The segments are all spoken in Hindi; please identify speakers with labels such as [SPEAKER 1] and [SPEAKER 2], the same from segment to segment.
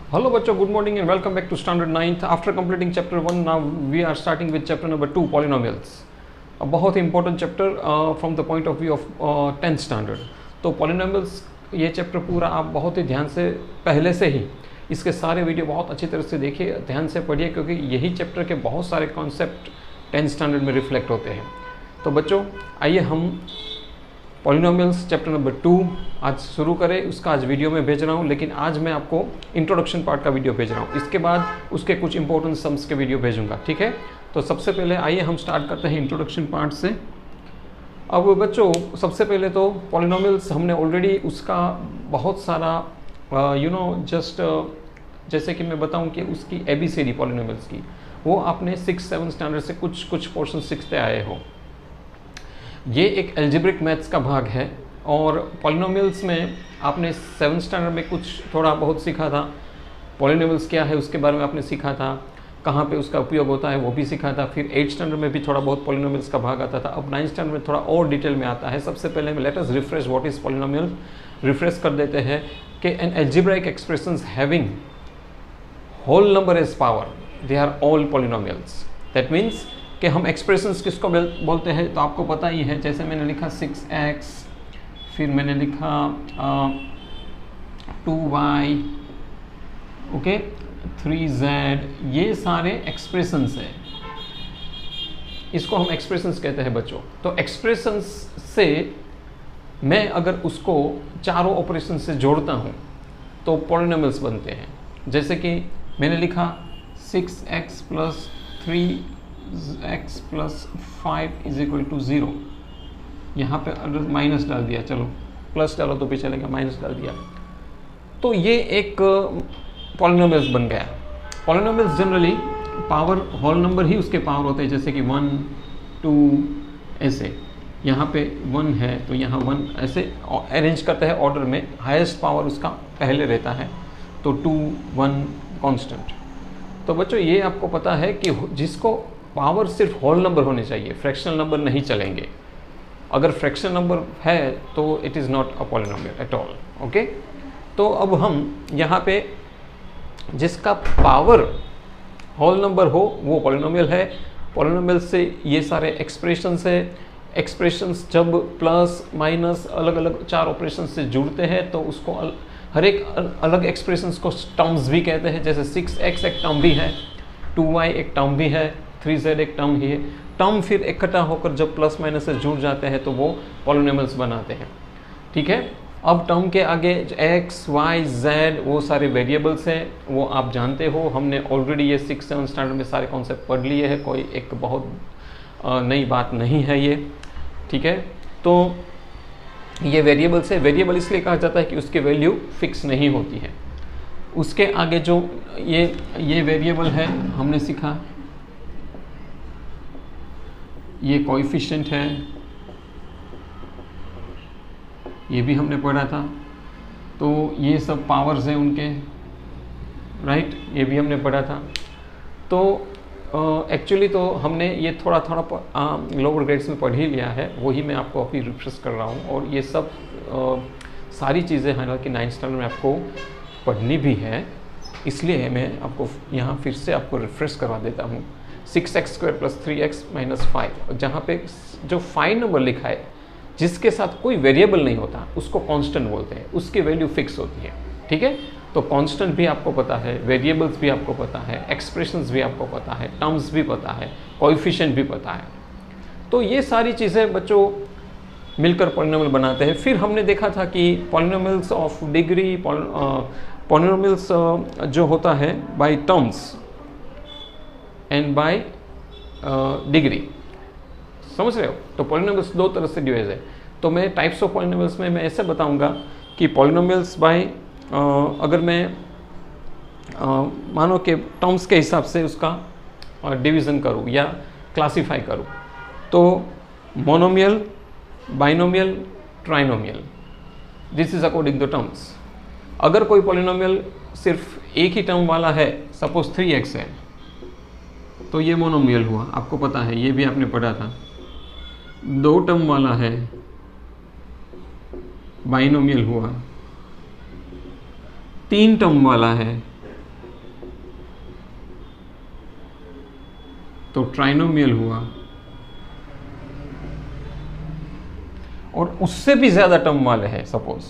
[SPEAKER 1] Hello बच्चों, good morning and welcome back to standard 9th. After completing chapter 1, now we are starting with chapter number 2, polynomials. A बहुत ही important chapter from the point of view of 10th standard. तो polynomials ये चैप्टर पूरा आप बहुत ही ध्यान से पहले से ही इसके सारे वीडियो बहुत अच्छी तरह से देखिए, ध्यान से पढ़िए, क्योंकि यही चैप्टर के बहुत सारे कॉन्सेप्ट 10th स्टैंडर्ड में रिफ्लेक्ट होते हैं. तो बच्चों आइए हम पॉलिनोमियल्स चैप्टर नंबर 2 आज शुरू करें. उसका आज वीडियो में भेज रहा हूँ, लेकिन आज मैं आपको इंट्रोडक्शन पार्ट का वीडियो भेज रहा हूँ. इसके बाद उसके कुछ इंपॉर्टेंट सम्स के वीडियो भेजूंगा, ठीक है. तो सबसे पहले आइए हम स्टार्ट करते हैं इंट्रोडक्शन पार्ट से. अब बच्चों सबसे पहले तो पॉलिनोमियल्स हमने ऑलरेडी उसका बहुत सारा जस्ट जैसे कि मैं बताऊं कि उसकी ABCD पॉलिनोमियल्स की वो आपने 6-7 स्टैंडर्ड से कुछ पोर्शन सीखते आए हो. ये एक एल्जेब्रिक मैथ्स का भाग है और पॉलिनोमियल्स में आपने 7th स्टैंडर्ड में कुछ थोड़ा बहुत सीखा था. पॉलिनोमियल्स क्या है उसके बारे में आपने सीखा था, कहाँ पे उसका उपयोग होता है वो भी सीखा था. फिर 8th स्टैंडर्ड में भी थोड़ा बहुत पॉलिनोमियल्स का भाग आता था. अब 9th स्टैंडर्ड में थोड़ा और डिटेल में आता है. सबसे पहले let us refresh what is polynomial. Refresh कर देते हैं कि an algebraic expressions having whole number as power they are all polynomials. That means कि हम एक्सप्रेशंस किसको बोलते हैं तो आपको पता ही है. जैसे मैंने लिखा 6x, फिर मैंने लिखा 2y, ओके, 3z, ये सारे एक्सप्रेशंस हैं. इसको हम एक्सप्रेशंस कहते हैं बच्चों. तो एक्सप्रेशंस से मैं अगर उसको चारों ऑपरेशन से जोड़ता हूँ तो पॉलिनोमियल्स बनते हैं. जैसे कि मैंने लिखा 6x plus 3x plus 5 is equal to 0. यहाँ पे अगर माइनस डाल दिया, चलो प्लस डालो तो भी चलेगा, माइनस डाल दिया, तो ये एक पॉलिनोमियल्स बन गया. Polynomials generally power whole number ही उसके पावर होते हैं. जैसे कि 1, 2 ऐसे, यहाँ पे 1 है तो यहाँ 1 ऐसे अरेंज करते हैं ऑर्डर में. हाईएस्ट पावर उसका पहले रहता है तो 2, 1 कांस्टेंट. तो बच्चों ये आपको पता है कि जिसको पावर सिर्फ होल नंबर होने चाहिए, फ्रैक्शनल नंबर नहीं चलेंगे. अगर फ्रैक्शनल नंबर है तो it is not a polynomial at all. Okay, तो अब हम यहाँ पे जिसका पावर होल नंबर हो वो पॉलिनोमियल है. पॉलिनोमियल से ये सारे एक्सप्रेशंस है. एक्सप्रेशंस जब प्लस माइनस अलग अलग 4 ऑपरेशन से जुड़ते हैं तो उसको हर एक अलग एक्सप्रेशंस को टर्म्स भी कहते हैं. जैसे 6x एक टर्म भी है, 2y एक टर्म भी है, 3z एक टर्म ही है. टर्म फिर इकट्ठा होकर जब प्लस माइनस से जुड़ जाते हैं तो वो पॉलिनोमियल्स बनाते हैं, ठीक है. अब टर्म के आगे x, y, z वो सारे वेरिएबल्स हैं, वो आप जानते हो. हमने ऑलरेडी ये 6-7 स्टैंडर्ड में सारे कॉन्सेप्ट पढ़ लिए हैं. कोई एक बहुत नई बात नहीं है ये, ठीक है. तो ये वेरिएबल्स है. वेरिएबल इसलिए कहा जाता है कि उसकी वैल्यू फिक्स नहीं होती है. उसके आगे जो ये वेरिएबल है हमने सीखा, ये कोएफिशिएंट है, ये भी हमने पढ़ा था. तो ये सब पावर्स हैं उनके, राइट, ये भी हमने पढ़ा था. तो एक्चुअली तो हमने ये थोड़ा लोअर ग्रेड्स में पढ़ ही लिया है, वही मैं आपको अभी रिफ्रेश कर रहा हूँ. और ये सब सारी चीज़ें हालांकि 9th स्टैंडर्ड में आपको पढ़नी भी है, इसलिए मैं आपको यहाँ फिर से आपको रिफ्रेश करवा देता हूँ. 6x² प्लस 3x माइनस 5, जहाँ पे जो 5 नंबर लिखा है जिसके साथ कोई वेरिएबल नहीं होता उसको कांस्टेंट बोलते हैं. उसकी वैल्यू फिक्स होती है, ठीक है. तो कांस्टेंट भी आपको पता है, वेरिएबल्स भी आपको पता है, एक्सप्रेशंस भी आपको पता है, टर्म्स भी पता है, कोएफिशिएंट भी पता है. तो ये सारी चीज़ें बच्चों मिलकर पॉलिनोमियल बनाते हैं. फिर हमने देखा था कि पॉलिनोमियल्स ऑफ डिग्री, पॉलिनोमियल्स जो होता है by terms and by degree, समझ रहे हो. तो पॉलिनोमियल्स 2 तरह से डिवाइड है. तो मैं टाइप्स ऑफ पॉलिनोमियल्स में मैं ऐसे बताऊंगा कि पॉलिनोमियल्स बाय अगर मैं मानो कि टर्म्स के हिसाब से उसका डिवीज़न करूँ या क्लासीफाई करूँ, तो monomial, binomial, trinomial, this is according to terms. अगर कोई पॉलिनोमियल सिर्फ एक ही टर्म वाला है, सपोज 3x है, तो ये मोनोमियल हुआ, आपको पता है, ये भी आपने पढ़ा था. 2 टर्म वाला है, बाइनोमियल हुआ. 3 टर्म वाला है तो ट्राइनोमियल हुआ, और उससे भी ज़्यादा टर्म वाले हैं सपोज,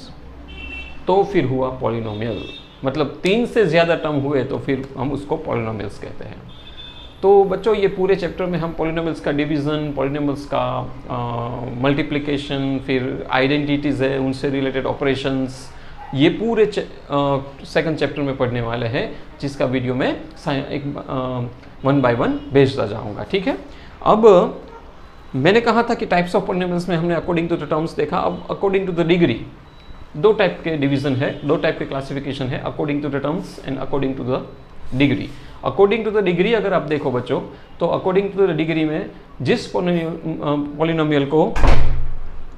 [SPEAKER 1] तो फिर हुआ पॉलिनोमियल। मतलब 3 से ज़्यादा टर्म हुए तो फिर हम उसको पॉलिनोमियल्स कहते हैं। तो बच्चों ये पूरे चैप्टर में हम पॉलिनोमियल्स का डिवीज़न, पॉलिनोमियल्स का मल्टीप्लिकेशन, फिर आइडेंटिटीज़ है उनसे रिलेटेड ऑपरेशंस, ये पूरे सेकंड चैप्टर में पढ़ने वाले हैं, जिसका वीडियो मैं एक 1 by 1 भेजता जाऊंगा। ठीक है, अब मैंने कहा था कि टाइप्स ऑफ पॉलिनोमियल्स में हमने अकॉर्डिंग टू द टर्म्स देखा। अब according to the degree 2 type के डिवीजन है, 2 टाइप के क्लासिफिकेशन है, according to the terms and according to the degree. According to the degree अगर आप देखो बच्चों, तो अकॉर्डिंग टू द डिग्री में जिस पॉलिनोमियल को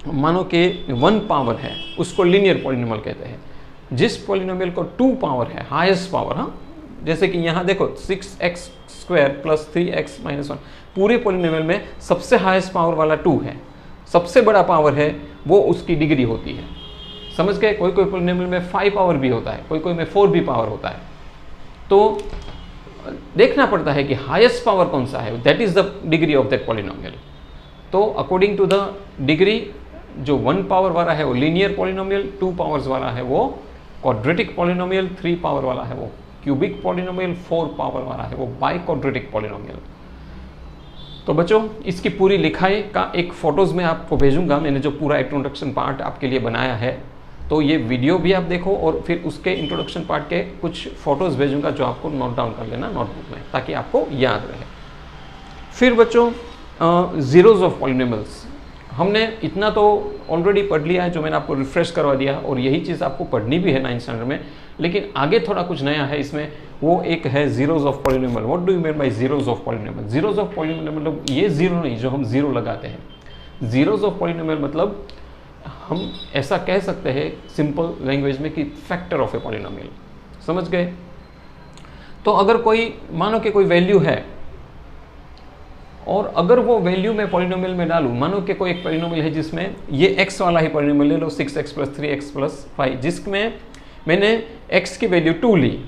[SPEAKER 1] मानो कि 1 पावर है उसको लीनियर पॉलिनोमियल कहते हैं। जिस पॉलिनोमियल को 2 पावर है, हाईएस्ट पावर, हाँ, जैसे कि यहाँ देखो 6x² + 3x - 1, पूरे पॉलिनोमियल में सबसे हाईएस्ट पावर वाला 2 है, सबसे बड़ा पावर है वो उसकी डिग्री होती है। समझ गए? कोई कोई पॉलिनोमियल में 5 पावर भी होता है, कोई कोई में 4 भी पावर होता है। तो देखना पड़ता है कि हाईएस्ट पावर कौन सा है, that is the degree of that polynomial. तो अकॉर्डिंग टू द डिग्री जो 1 पावर वाला है वो लीनियर पॉलिनोमियल, 2 पावर्स वाला है वो क्वाड्रेटिक पॉलिनोमियल, 3 पावर वाला है वो क्यूबिक पॉलिनोमियल, 4 पावर वाला है वो बाइक्वाड्रेटिक पॉलिनोमियल। तो बच्चों इसकी पूरी लिखाई का एक फोटोज में आपको भेजूंगा, मैंने जो पूरा इंट्रोडक्शन पार्ट आपके लिए बनाया है। तो ये वीडियो भी आप देखो और फिर उसके इंट्रोडक्शन पार्ट के कुछ फोटोज भेजूंगा जो आपको नोट डाउन कर लेना नोटबुक में, ताकि आपको याद रहे। फिर बच्चों जीरोज ऑफ पॉलिनोमियल्स हमने इतना तो ऑलरेडी पढ़ लिया है, जो मैंने आपको रिफ्रेश करवा दिया, और यही चीज़ आपको पढ़नी भी है 9th स्टैंडर्ड में। लेकिन आगे थोड़ा कुछ नया है इसमें, वो एक है zeros of polynomial. What do you mean by zeros of polynomial? Zeros of polynomial मतलब ये जीरो नहीं जो हम जीरो लगाते हैं। जीरोज ऑफ पॉलिनोमियल मतलब हम ऐसा कह सकते हैं सिंपल लैंग्वेज में कि फैक्टर ऑफ ए पॉलिनोमियल। समझ गए? तो अगर कोई मानो कि कोई वैल्यू है और अगर वो वैल्यू मैं पॉलिनोमियल में डालूं, मानो कि कोई एक पॉलिनोमियल है जिसमें ये x वाला ही पॉलिनोमियल ले लो, 6x + 3x + 5, जिसमें मैंने x की वैल्यू 2 ली,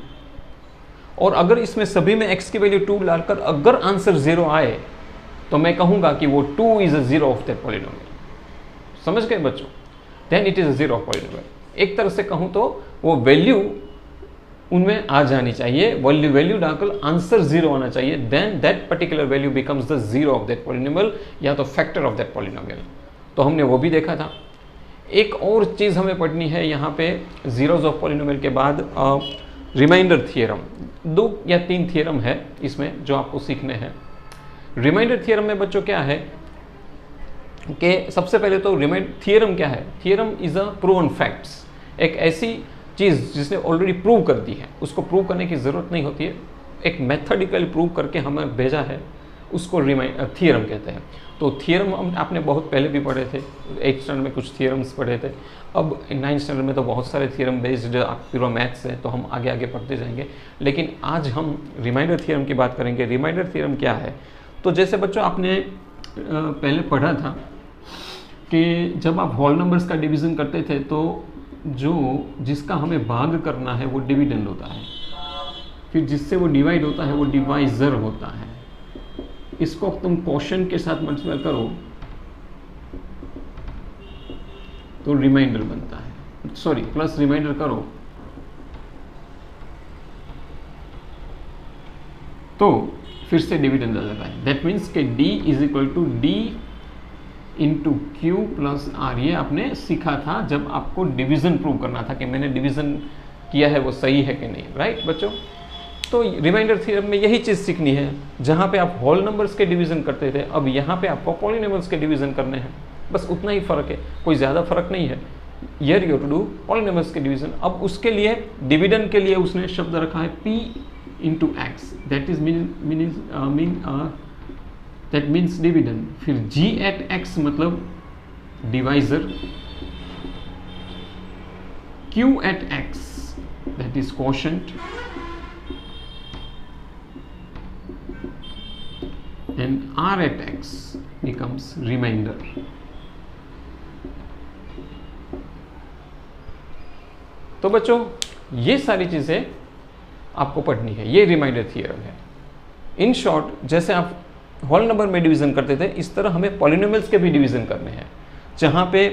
[SPEAKER 1] और अगर इसमें सभी में x की वैल्यू 2 डालकर अगर आंसर 0 आए तो मैं कहूंगा कि वो 2 is a zero of that polynomial. समझ गए बच्चों? Then it is a zero of polynomial. एक तरह से कहूं तो वो वैल्यू उनमें आ जानी चाहिए, वैल्यू डालकर आंसर 0 आना चाहिए, then that particular value becomes the zero of that polynomial या तो फैक्टर ऑफ दैट पॉलिनोमियल। तो हमने वो भी देखा था। एक और चीज़ हमें पढ़नी है यहाँ पे जीरोज ऑफ पॉलिनोमियल के बाद, रिमाइंडर थियरम। 2 या 3 थियरम है इसमें जो आपको सीखने हैं। रिमाइंडर थियरम में बच्चों क्या है कि सबसे पहले तो थियरम क्या है? Theorem is a proven facts, एक ऐसी चीज़ जिसने ऑलरेडी प्रूव कर दी है, उसको प्रूव करने की ज़रूरत नहीं होती है, एक मेथडिकली प्रूव करके हमें भेजा है, उसको थियरम कहते हैं। तो थियरम आपने बहुत पहले भी पढ़े थे, 8th स्टैंडर्ड में कुछ थियरम्स पढ़े थे। अब 9th स्टैंडर्ड में तो बहुत सारे थियरम बेस्ड पूरा मैथ्स है, तो हम आगे आगे पढ़ते जाएंगे। लेकिन आज हम रिमाइंडर थियरम की बात करेंगे। रिमाइंडर थियरम क्या है? तो जैसे बच्चों आपने पहले पढ़ा था कि जब आप होल नंबर्स का डिवीज़न करते थे तो जिसका हमें भाग करना है वो डिविडेंड होता है, फिर जिससे वो डिवाइड होता है वो डिवाइजर होता है। इसको तुम क्वोशंट के साथ मल्टीप्लाई करो तो रिमाइंडर बनता है, सॉरी प्लस रिमाइंडर करो तो फिर से डिविडेंड आ जाता है। दैट मीन्स के d = d × Q + R। ये आपने सीखा था जब आपको डिवीज़न प्रूव करना था कि मैंने डिवीज़न किया है वो सही है कि नहीं, राइट बच्चों? तो रिमाइंडर थ्योरम में यही चीज़ सीखनी है। जहाँ पे आप होल नंबर्स के डिवीज़न करते थे, अब यहाँ पे आपको पॉलिनोमियल्स के डिवीज़न करने हैं, बस उतना ही फ़र्क है, कोई ज़्यादा फर्क नहीं है। Here you have to do polynomials के डिवीज़न। अब उसके लिए डिविडेंड के लिए उसने शब्द रखा है P × X, that means dividend. फिर G@X मतलब divisor, Q@X that is quotient, and R@X becomes remainder। तो बच्चों ये सारी चीजें आपको पढ़नी है, ये रिमाइंडर थियरम है। इन शॉर्ट, जैसे आप होल नंबर में डिवीज़न करते थे, इस तरह हमें पॉलिनोमियल्स के भी डिवीज़न करने हैं, जहाँ पे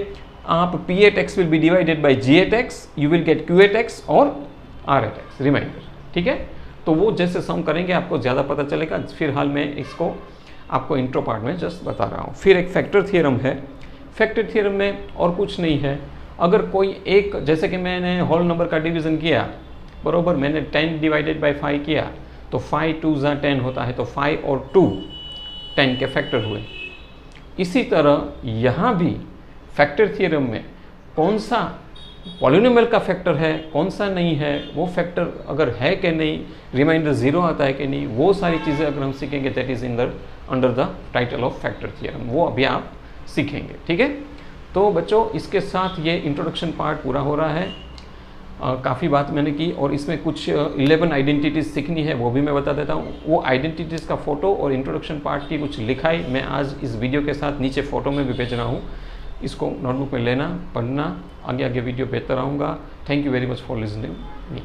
[SPEAKER 1] आप P8x will be divided by G8x, you will get Q8x और R8x रिमाइंडर, ठीक है। तो वो जैसे सम करेंगे आपको ज़्यादा पता चलेगा। फिलहाल मैं इसको आपको इंट्रो पार्ट में जस्ट बता रहा हूँ। फिर एक फैक्टर थियरम है। फैक्टर थियरम में और कुछ नहीं है, अगर कोई एक, जैसे कि मैंने होल नंबर का डिवीज़न किया, बरोबर, मैंने 10 डिवाइडेड बाई 5 किया, तो 5 2 10 होता है, तो 5 और 2 10 के फैक्टर हुए। इसी तरह यहाँ भी फैक्टर थियरम में कौन सा पॉलिनोमियल का फैक्टर है, कौन सा नहीं है, वो फैक्टर अगर है कि नहीं, रिमाइंडर 0 आता है कि नहीं, वो सारी चीज़ें अगर हम सीखेंगे, that is in the under the title of factor theorem, वो अभी आप सीखेंगे, ठीक है। तो बच्चों, इसके साथ ये इंट्रोडक्शन पार्ट पूरा हो रहा है। काफ़ी बात मैंने की, और इसमें कुछ 11 आइडेंटिटीज़ सीखनी है, वो भी मैं बता देता हूँ। वो आइडेंटिटीज़ का फ़ोटो और इंट्रोडक्शन पार्ट की कुछ लिखाई मैं आज इस वीडियो के साथ नीचे फ़ोटो में भी भेज रहा हूँ। इसको नोटबुक में लेना, पढ़ना, आगे आगे वीडियो भेजता रहूँगा। Thank you very much for listening me.